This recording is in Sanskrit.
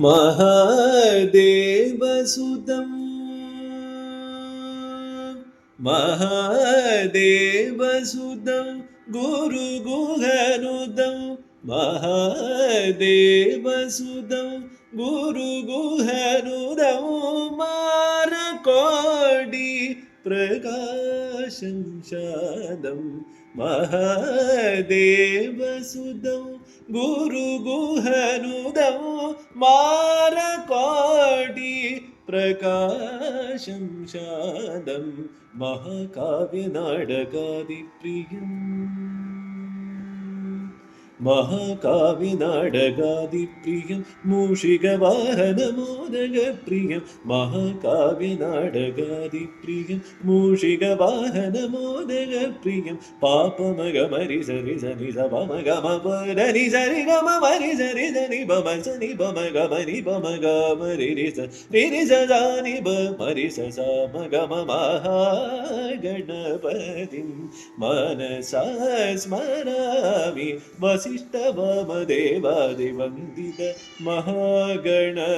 महादेवसुतं महादेवसुतं गुरुगुहनुदं महादेवसुतं गुरुगुहनुदं मारकोडि प्रकाशं शादं महादेवसुतं गुरुगुहनुदं मारकोडि प्रकाशं शादं महाकाव्यनाटकादिप्रियम् महाकाव्यनाटकादिप्रियं मूषिकवाहनमोदकप्रियं महाकाव्यनाटकादिप्रियं मूषिकवाहनमोदकप्रियं पापमगमरि सरि सनि सपमगमपरि सरि गमरि सरि सनि बम सनि बम गमनि बम गमरि रि सनि बमरि स मगम महागणपतिं मनसा स्मरामि वसिष्ठवामदेवादिवन्दित महागणपतिम्